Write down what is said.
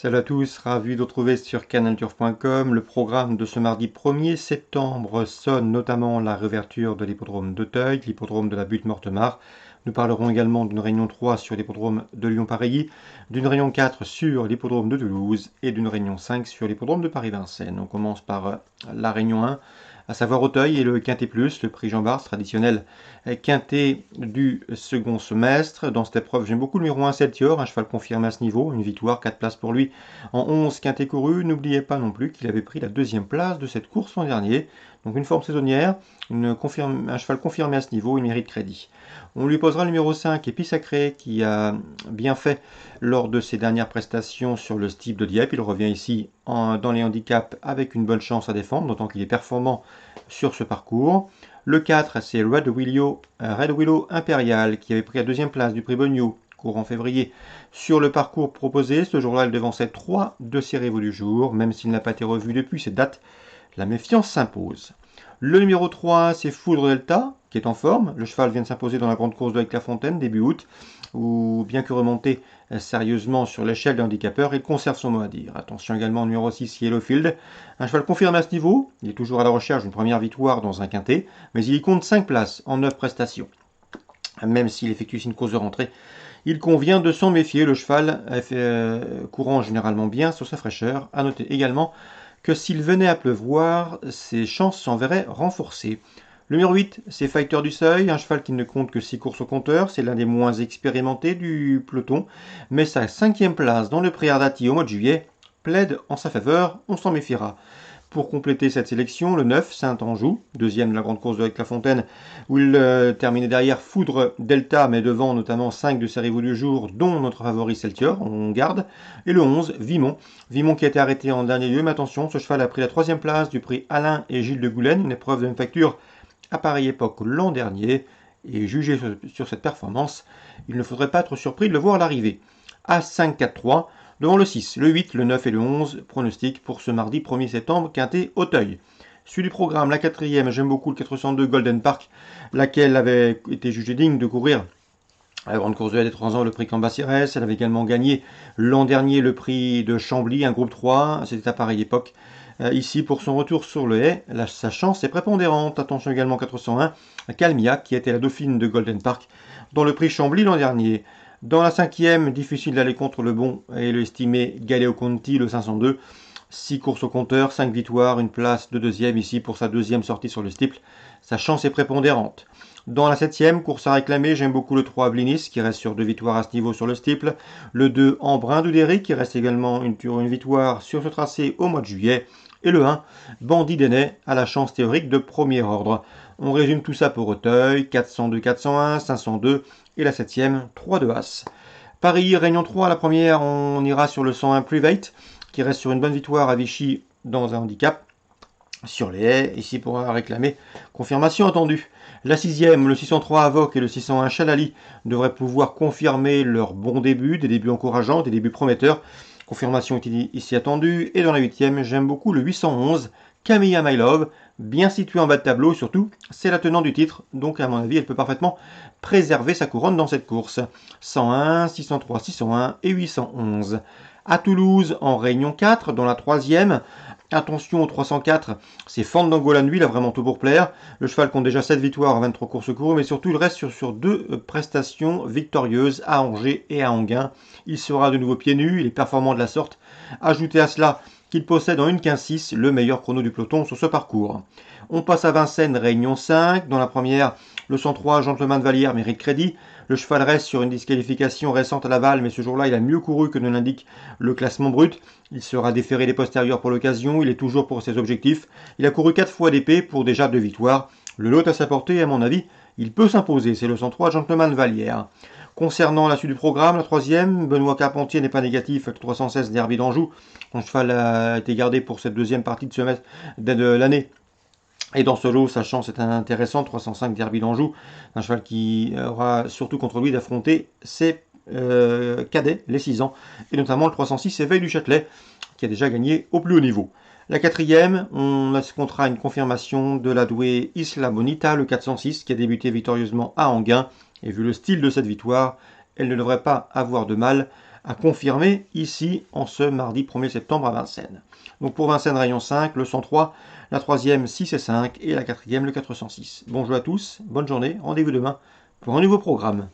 Salut à tous, ravi de vous retrouver sur canalturf.com. Le programme de ce mardi 1er septembre sonne notamment la réouverture de l'hippodrome d'Auteuil, l'hippodrome de la Butte-Mortemart. Nous parlerons également d'une réunion 3 sur l'hippodrome de Lyon-Pareilly, d'une réunion 4 sur l'hippodrome de Toulouse et d'une réunion 5 sur l'hippodrome de Paris-Vincennes. On commence par la réunion 1, à savoir Auteuil et le Quintet Plus, le prix Jean-Bart, traditionnel Quintet du second semestre. Dans cette épreuve, j'aime beaucoup le numéro 1 Celtior, un cheval confirmé à ce niveau, une victoire, 4 places pour lui en 11 Quintet couru. N'oubliez pas non plus qu'il avait pris la deuxième place de cette course l'an dernier. Donc une forme saisonnière, un cheval confirmé à ce niveau, il mérite crédit. On lui posera le numéro 5, Épi Sacré, qui a bien fait lors de ses dernières prestations sur le Steeple de Dieppe. Il revient ici dans les handicaps avec une bonne chance à défendre, d'autant qu'il est performant sur ce parcours. Le 4, c'est Red Willow Imperial, qui avait pris la deuxième place du prix Bogno, courant février. Sur le parcours proposé, ce jour-là, il devançait 3 de ses rivaux du jour, même s'il n'a pas été revu depuis cette date. La méfiance s'impose. Le numéro 3, c'est Foudre Delta, qui est en forme. Le cheval vient de s'imposer dans la grande course de Aix-la-Fontaine, début août, où bien que remonté sérieusement sur l'échelle des handicapeurs, il conserve son mot à dire. Attention également au numéro 6, Yellowfield. Un cheval confirmé à ce niveau, il est toujours à la recherche d'une première victoire dans un quintet, mais il y compte 5 places en 9 prestations. Même s'il effectue une course de rentrée, il convient de s'en méfier. Le cheval courant généralement bien sur sa fraîcheur. À noter également que s'il venait à pleuvoir, ses chances s'en verraient renforcées. Le numéro 8, c'est Fighter du Seuil, un cheval qui ne compte que 6 courses au compteur, c'est l'un des moins expérimentés du peloton, mais sa 5e place dans le prix Ardati au mois de juillet plaide en sa faveur, on s'en méfiera. Pour compléter cette sélection, le 9, Saint-Anjou, deuxième de la grande course de Aix-la-Fontaine, où il terminait derrière Foudre Delta, mais devant notamment 5 de ses rivaux du jour, dont notre favori Celtior, on garde. Et le 11, Vimont. Vimont qui a été arrêté en dernier lieu, mais attention, ce cheval a pris la 3e place du prix Alain et Gilles de Goulaine, une épreuve de même facture à pareille époque l'an dernier. Et jugé sur cette performance, il ne faudrait pas être surpris de le voir à l'arrivée. A5-4-3. Devant le 6, le 8, le 9 et le 11, pronostic pour ce mardi 1er septembre, Quintet Auteuil. Suite du programme, la 4e, j'aime beaucoup le 402 Golden Park, laquelle avait été jugée digne de courir à la grande course de la des 3 ans, le prix Cambacérès. Elle avait également gagné l'an dernier le prix de Chambly, un groupe 3, c'était à pareille époque. Ici, pour son retour sur le haie, sa chance est prépondérante. Attention également 401, Calmia, qui était la dauphine de Golden Park, dans le prix Chambly l'an dernier. Dans la 5e, difficile d'aller contre le bon et le estimé Galeo Conti, le 502. 6 courses au compteur, 5 victoires, une place de 2e ici pour sa 2e sortie sur le Steeple. Sa chance est prépondérante. Dans la 7e, course à réclamer, j'aime beaucoup le 3 Blinis, qui reste sur 2 victoires à ce niveau sur le Steeple. Le 2 Embrun d'Oudéry, qui reste également une victoire sur ce tracé au mois de juillet. Et le 1, Bandit Denay, à la chance théorique de premier ordre. On résume tout ça pour Auteuil, 402, 401, 502 et la 7e, 3 de As. Paris, Réunion 3, la première, on ira sur le 101 Private, qui reste sur une bonne victoire à Vichy dans un handicap. Sur les haies, ici pour réclamer confirmation attendue. La 6e, le 603 Avoc et le 601 Chalali devraient pouvoir confirmer leur bon début, des débuts encourageants, des débuts prometteurs. Confirmation ici attendue. Et dans la 8e, j'aime beaucoup le 811 Camilla My Love, bien située en bas de tableau, surtout, c'est la tenante du titre, donc à mon avis, elle peut parfaitement préserver sa couronne dans cette course. 101, 603, 601 et 811. À Toulouse, en Réunion 4, dans la 3e, attention au 304, c'est Fandango la nuit, il a vraiment tout pour plaire. Le cheval compte déjà 7 victoires en 23 courses courues, mais surtout il reste sur 2 prestations victorieuses à Angers et à Anguin. Il sera de nouveau pieds nus, il est performant de la sorte. Ajoutez à cela qu'il possède en 1,15,6 le meilleur chrono du peloton sur ce parcours. On passe à Vincennes, Réunion 5. Dans la première, le 103 Gentleman de Vallière mérite crédit. Le cheval reste sur une disqualification récente à Laval, mais ce jour-là, il a mieux couru que ne l'indique le classement brut. Il sera déféré des postérieurs pour l'occasion, il est toujours pour ses objectifs. Il a couru 4 fois d'épée pour déjà 2 victoires. Le lot à sa portée, à mon avis, il peut s'imposer. C'est le 103 Gentleman de Vallière. Concernant la suite du programme, la 3e, Benoît Carpentier n'est pas négatif avec le 316 Derby d'Anjou. Son cheval a été gardé pour cette deuxième partie de l'année. Et dans ce lot, sa chance est intéressante, 305 Derby d'Anjou, un cheval qui aura surtout contre lui d'affronter ses cadets, les 6 ans, et notamment le 306 Éveil du Châtelet, qui a déjà gagné au plus haut niveau. La 4e, on comptera une confirmation de la douée Isla Bonita, le 406, qui a débuté victorieusement à Anguin. Et vu le style de cette victoire, elle ne devrait pas avoir de mal à confirmer ici en ce mardi 1er septembre à Vincennes. Donc pour Vincennes, rayon 5, le 103, la 3e 6 et 5 et la 4e le 406. Bonjour à tous, bonne journée, rendez-vous demain pour un nouveau programme.